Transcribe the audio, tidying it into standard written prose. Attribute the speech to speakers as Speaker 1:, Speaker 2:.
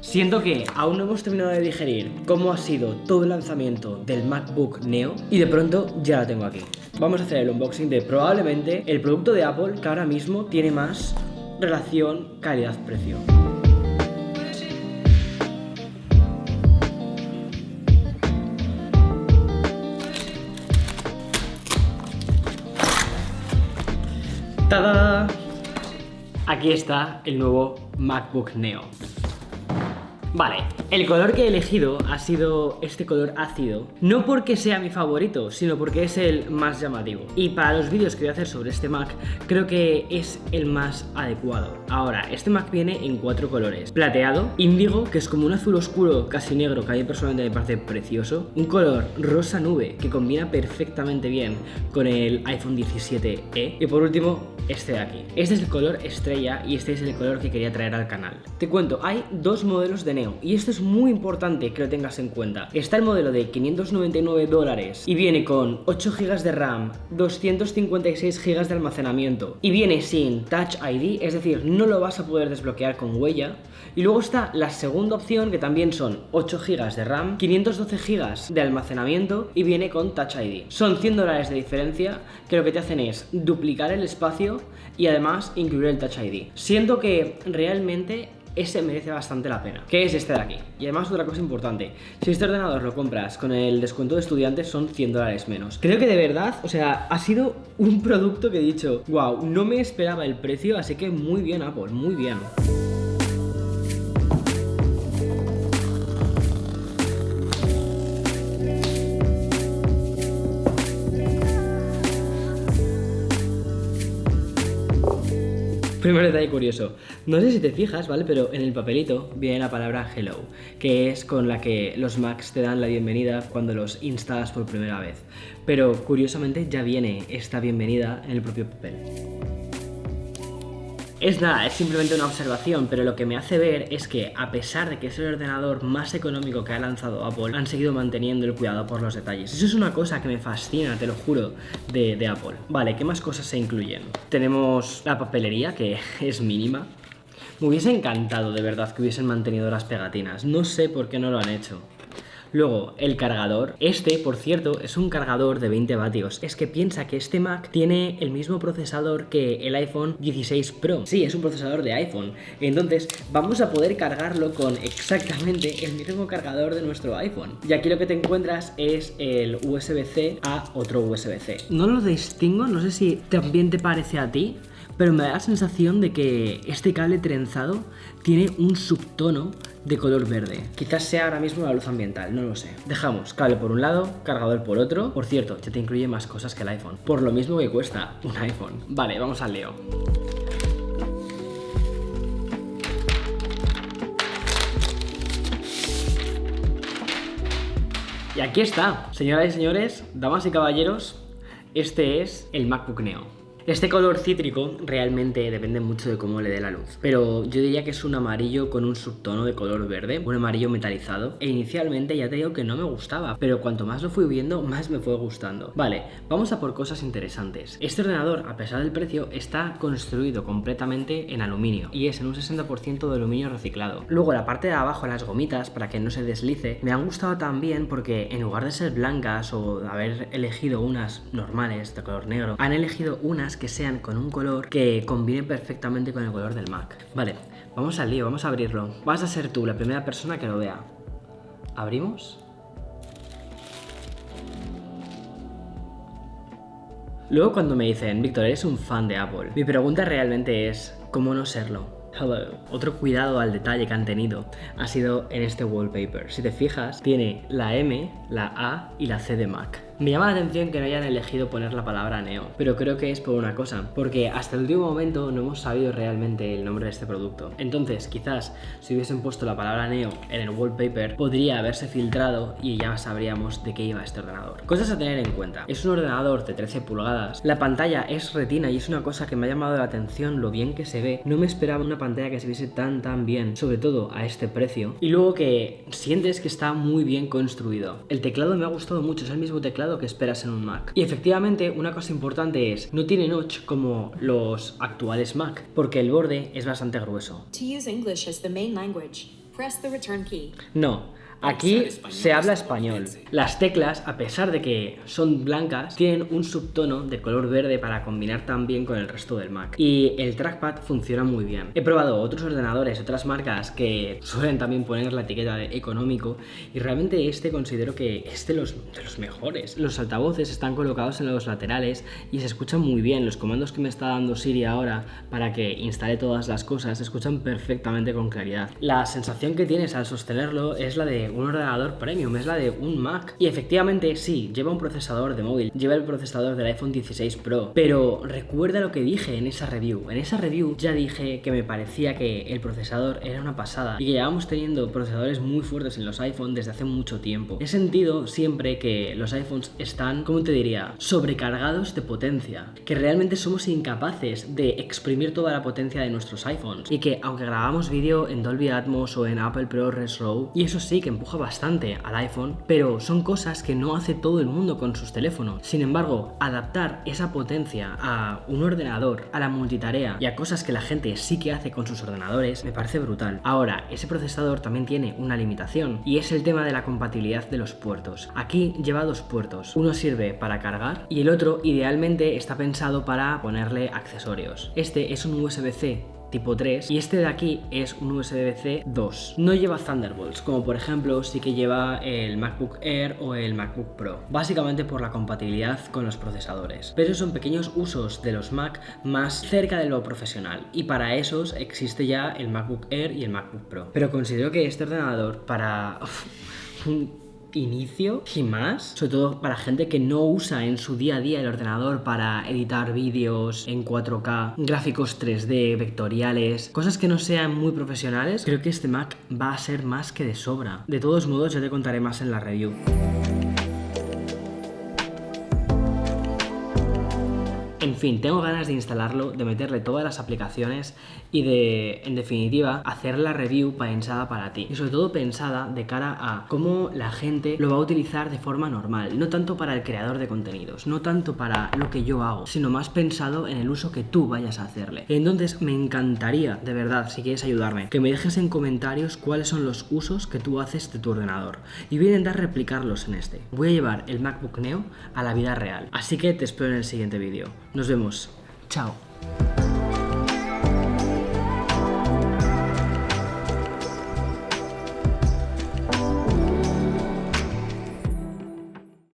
Speaker 1: Siento que aún no hemos terminado de digerir cómo ha sido todo el lanzamiento del MacBook Neo y de pronto ya lo tengo aquí. Vamos a hacer el unboxing de probablemente el producto de Apple que ahora mismo tiene más relación calidad-precio. ¡Tada! Aquí está el nuevo MacBook Neo. Vale, el color que he elegido ha sido este color ácido, no porque sea mi favorito, sino porque es el más llamativo. Y para los vídeos que voy a hacer sobre este Mac, creo que es el más adecuado. Ahora, este Mac viene en 4 colores. Plateado, índigo, que es como un azul oscuro, casi negro, que a mí personalmente me parece precioso. Un color rosa nube, que combina perfectamente bien con el iPhone 17e. Y por último, este de aquí. Este es el color estrella y este es el color que quería traer al canal. Te cuento, hay 2 modelos de Neo y esto es muy importante que lo tengas en cuenta. Está el modelo de $599 y viene con 8 GB de RAM, 256 GB de almacenamiento y viene sin Touch ID, es decir, no lo vas a poder desbloquear con huella. Y luego está la segunda opción, que también son 8 GB de RAM, 512 GB de almacenamiento y viene con Touch ID. Son $100 de diferencia que lo que te hacen es duplicar el espacio y además incluir el Touch ID. Siento que realmente ese merece bastante la pena, que es este de aquí. Y además otra cosa importante, si este ordenador lo compras con el descuento de estudiantes son $100 menos. Creo que de verdad, o sea, ha sido un producto que he dicho, wow, no me esperaba el precio, así que muy bien Apple, muy bien. Primer detalle curioso, no sé si te fijas, ¿vale? Pero en el papelito viene la palabra hello, que es con la que los Macs te dan la bienvenida cuando los instalas por primera vez. Pero curiosamente ya viene esta bienvenida en el propio papel. Es nada, es simplemente una observación, pero lo que me hace ver es que a pesar de que es el ordenador más económico que ha lanzado Apple, han seguido manteniendo el cuidado por los detalles. Eso es una cosa que me fascina, te lo juro, de Apple. Vale, ¿qué más cosas se incluyen? Tenemos la papelería, que es mínima. Me hubiese encantado de verdad que hubiesen mantenido las pegatinas, no sé por qué no lo han hecho. Luego, el cargador. Este, por cierto, es un cargador de 20 vatios. Es que piensa que este Mac tiene el mismo procesador que el iPhone 16 Pro. Sí, es un procesador de iPhone. Entonces, vamos a poder cargarlo con exactamente el mismo cargador de nuestro iPhone. Y aquí lo que te encuentras es el USB-C a otro USB-C. No lo distingo, no sé si también te parece a ti, pero me da la sensación de que este cable trenzado tiene un subtono de color verde. Quizás sea ahora mismo la luz ambiental, no lo sé. Dejamos cable por un lado, cargador por otro. Por cierto, ya te incluye más cosas que el iPhone, por lo mismo que cuesta un iPhone. Vale, vamos al lío. Y aquí está, señoras y señores, damas y caballeros, este es el MacBook Neo. Este color cítrico realmente depende mucho de cómo le dé la luz, pero yo diría que es un amarillo con un subtono de color verde, un amarillo metalizado, e inicialmente ya te digo que no me gustaba, pero cuanto más lo fui viendo, más me fue gustando. Vale, vamos a por cosas interesantes. Este ordenador, a pesar del precio, está construido completamente en aluminio, y es en un 60% de aluminio reciclado. Luego la parte de abajo, las gomitas, para que no se deslice, me han gustado también porque en lugar de ser blancas o de haber elegido unas normales de color negro, han elegido unas que sean con un color que combine perfectamente con el color del Mac. Vale, vamos al lío, vamos a abrirlo. Vas a ser tú la primera persona que lo vea. ¿Abrimos? Luego cuando me dicen, Víctor, eres un fan de Apple, mi pregunta realmente es, ¿cómo no serlo? Hello. Otro cuidado al detalle que han tenido ha sido en este wallpaper. Si te fijas, tiene la M, la A y la C de Mac. Me llama la atención que no hayan elegido poner la palabra Neo, pero creo que es por una cosa, porque hasta el último momento no hemos sabido realmente el nombre de este producto. Entonces, quizás si hubiesen puesto la palabra Neo en el wallpaper, podría haberse filtrado y ya sabríamos de qué iba este ordenador. Cosas a tener en cuenta. Es un ordenador de 13 pulgadas, la pantalla es retina y es una cosa que me ha llamado la atención lo bien que se ve. No me esperaba una pantalla que se viese tan bien, sobre todo a este precio. Y luego que sientes que está muy bien construido. El teclado me ha gustado mucho, es el mismo teclado que esperas en un Mac. Y efectivamente una cosa importante es, no tiene notch como los actuales Mac, porque el borde es bastante grueso.
Speaker 2: To use English as the main language, Press the return key.
Speaker 1: No, aquí se habla español. Las teclas, a pesar de que son blancas, tienen un subtono de color verde para combinar también con el resto del Mac. Y el trackpad funciona muy bien. He probado otros ordenadores, otras marcas que suelen también poner la etiqueta de económico, y realmente este considero que es de los mejores. Los altavoces están colocados en los laterales y se escuchan muy bien. Los comandos que me está dando Siri ahora para que instale todas las cosas se escuchan perfectamente con claridad. La sensación que tienes al sostenerlo es la de un ordenador premium, es la de un Mac. Y efectivamente sí, lleva un procesador de móvil, lleva el procesador del iPhone 16 Pro, pero recuerda lo que dije en esa review. En esa review ya dije que me parecía que el procesador era una pasada y que llevamos teniendo procesadores muy fuertes en los iPhone desde hace mucho tiempo. He sentido siempre que los iPhones están, ¿cómo te diría?, sobrecargados de potencia, que realmente somos incapaces de exprimir toda la potencia de nuestros iPhones, y que aunque grabamos vídeo en Dolby Atmos o en Apple ProRes RAW, y eso sí que empuja bastante al iPhone, pero son cosas que no hace todo el mundo con sus teléfonos. Sin embargo, adaptar esa potencia a un ordenador, a la multitarea y a cosas que la gente sí que hace con sus ordenadores, me parece brutal. Ahora, ese procesador también tiene una limitación, y es el tema de la compatibilidad de los puertos. Aquí lleva dos puertos, uno sirve para cargar y el otro idealmente está pensado para ponerle accesorios. Este es un USB-C tipo 3 y este de aquí es un USB-C 2. No lleva Thunderbolts, como por ejemplo sí que lleva el MacBook Air o el MacBook Pro, básicamente por la compatibilidad con los procesadores. Pero son pequeños usos de los Mac más cerca de lo profesional, y para esos existe ya el MacBook Air y el MacBook Pro. Pero considero que este ordenador para un inicio y más, sobre todo para gente que no usa en su día a día el ordenador para editar vídeos en 4K, gráficos 3D, vectoriales, cosas que no sean muy profesionales, creo que este Mac va a ser más que de sobra. De todos modos, ya te contaré más en la review. En fin, tengo ganas de instalarlo, de meterle todas las aplicaciones y de, en definitiva, hacer la review pensada para ti. Y sobre todo pensada de cara a cómo la gente lo va a utilizar de forma normal. No tanto para el creador de contenidos, no tanto para lo que yo hago, sino más pensado en el uso que tú vayas a hacerle. Entonces me encantaría, de verdad, si quieres ayudarme, que me dejes en comentarios cuáles son los usos que tú haces de tu ordenador. Y voy a intentar replicarlos en este. Voy a llevar el MacBook Neo a la vida real. Así que te espero en el siguiente vídeo. Nos vemos. Chao.